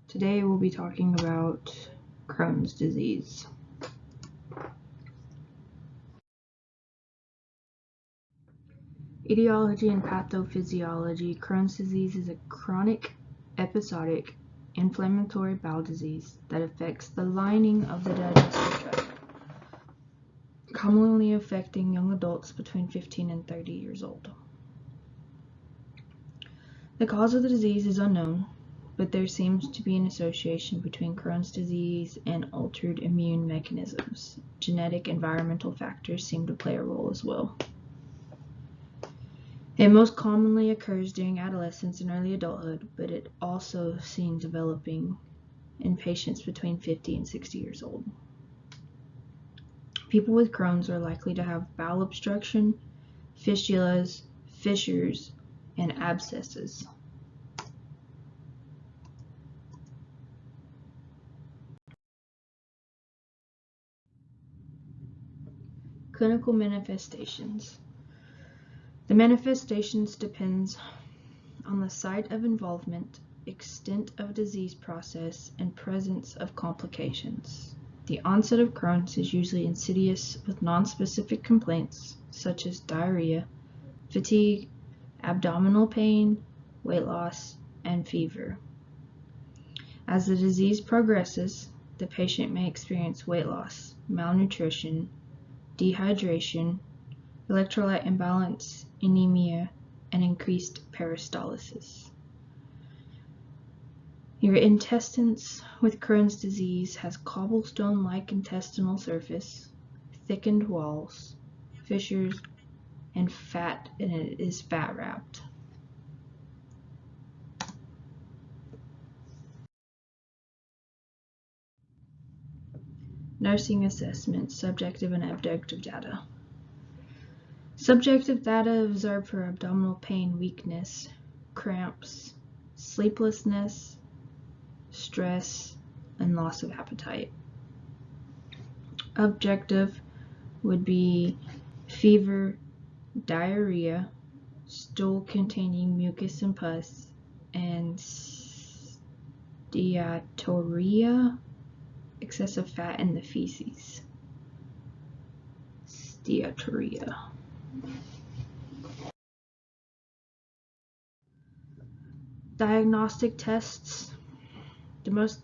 Today we'll be talking about Crohn's disease. Etiology and pathophysiology. Crohn's disease is a chronic, episodic, inflammatory bowel disease that affects the lining of the digestive tract, commonly affecting young adults between 15 and 30 years old. The cause of the disease is unknown, but there seems to be an association between Crohn's disease and altered immune mechanisms. Genetic environmental factors seem to play a role as well. It most commonly occurs during adolescence and early adulthood, but it also seen developing in patients between 50 and 60 years old. People with Crohn's are likely to have bowel obstruction, fistulas, fissures, and abscesses. Clinical manifestations. The manifestations depends on the site of involvement, extent of disease process, and presence of complications. The onset of Crohn's is usually insidious with nonspecific complaints such as diarrhea, fatigue, abdominal pain, weight loss, and fever. As the disease progresses, the patient may experience weight loss, malnutrition, dehydration, electrolyte imbalance, anemia, and increased peristalsis. Your intestines with Crohn's disease has cobblestone-like intestinal surface, thickened walls, fissures, and it is fat-wrapped. Nursing assessment, subjective and objective data. Subjective data observed for abdominal pain, weakness, cramps, sleeplessness, stress, and loss of appetite. Objective would be fever, diarrhea, stool containing mucus and pus, and steatorrhea, excessive fat in the feces. Steatorrhea. Diagnostic tests. The most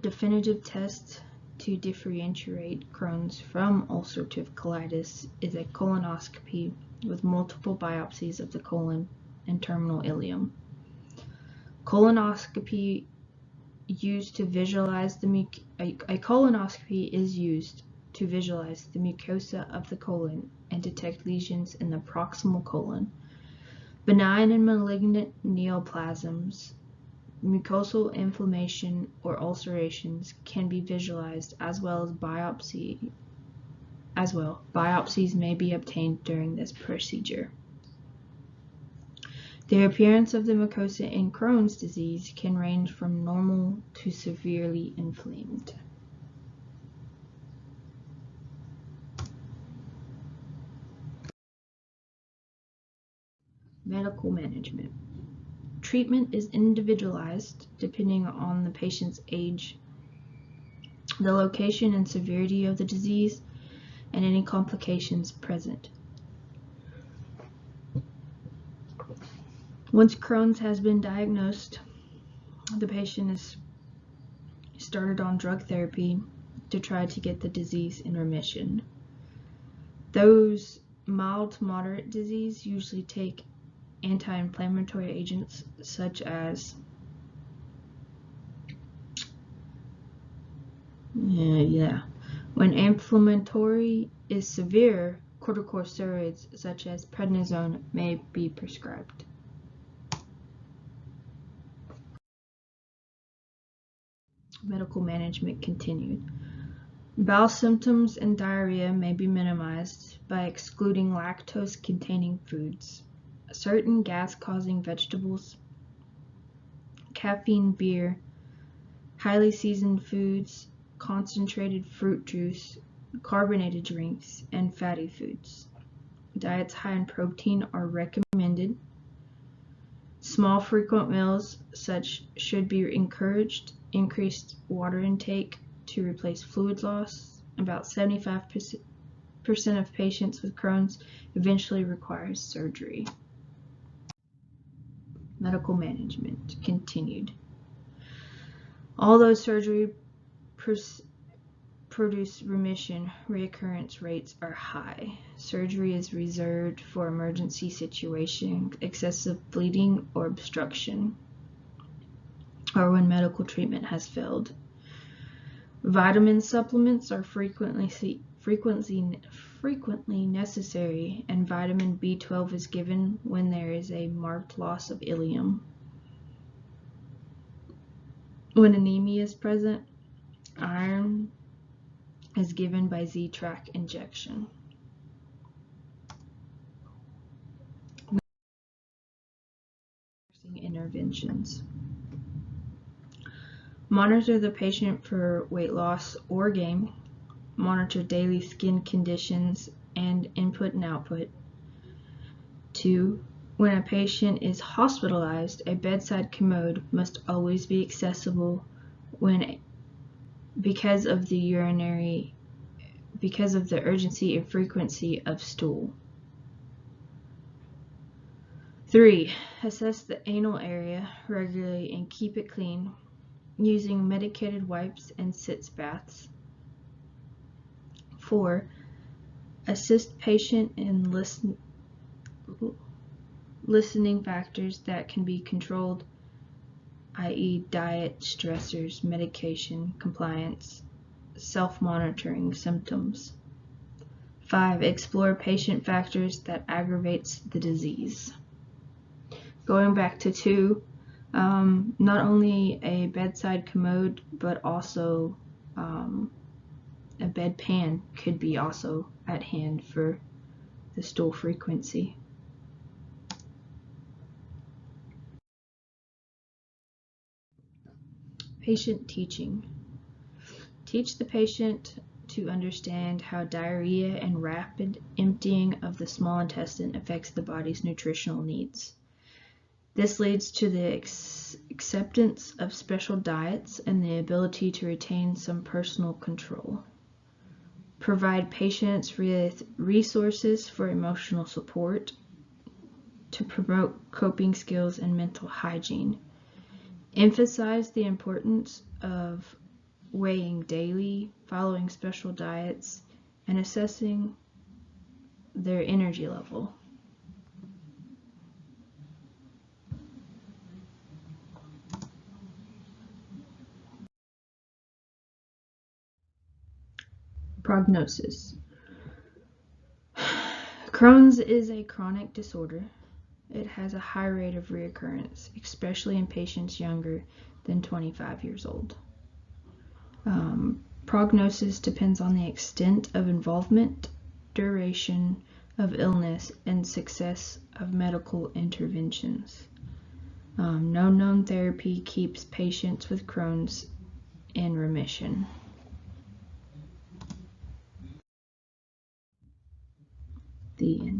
definitive test to differentiate Crohn's from ulcerative colitis is a colonoscopy with multiple biopsies of the colon and terminal ileum. Colonoscopy used to visualize a colonoscopy is used to visualize the mucosa of the colon and detect lesions in the proximal colon. Benign and malignant neoplasms, mucosal inflammation, or ulcerations can be visualized as well as biopsy. Biopsies may be obtained during this procedure. The appearance of the mucosa in Crohn's disease can range from normal to severely inflamed. Medical management. Treatment is individualized depending on the patient's age, the location and severity of the disease, and any complications present. Once Crohn's has been diagnosed, the patient is started on drug therapy to try to get the disease in remission. Those mild to moderate disease usually take anti-inflammatory agents such as when inflammatory is severe, corticosteroids such as prednisone may be prescribed. Medical management continued. Bowel symptoms and diarrhea may be minimized by excluding lactose-containing foods, certain gas-causing vegetables, caffeine beer, highly seasoned foods, concentrated fruit juice, carbonated drinks, and fatty foods. Diets high in protein are recommended. Small frequent meals such should be encouraged. Increased water intake to replace fluid loss. About 75% of patients with Crohn's eventually requires surgery. Medical management continued. Although surgery produce remission, reoccurrence rates are high. Surgery is reserved for emergency situations, excessive bleeding or obstruction, or when medical treatment has failed. Vitamin supplements are frequently necessary, and vitamin B12 is given when there is a marked loss of ileum. When anemia is present, iron is given by Z-track injection. Interventions. Monitor the patient for weight loss or gain. Monitor daily skin conditions and input and output. 2. When a patient is hospitalized, a bedside commode must always be accessible because of the urgency and frequency of stool. 3. Assess the anal area regularly and keep it clean using medicated wipes and sitz baths. 4. Assist patient in listening factors that can be controlled, i.e. diet, stressors, medication, compliance, self-monitoring symptoms. 5. Explore patient factors that aggravates the disease. Going back to 2, not only a bedside commode, but also a bedpan could be also at hand for the stool frequency. Patient teaching. Teach the patient to understand how diarrhea and rapid emptying of the small intestine affects the body's nutritional needs. This leads to the acceptance of special diets and the ability to retain some personal control. Provide patients with resources for emotional support to promote coping skills and mental hygiene. Emphasize the importance of weighing daily, following special diets, and assessing their energy level. Prognosis. Crohn's is a chronic disorder. It has a high rate of reoccurrence, especially in patients younger than 25 years old. Prognosis depends on the extent of involvement, duration of illness, and success of medical interventions. No known therapy keeps patients with Crohn's in remission. The end.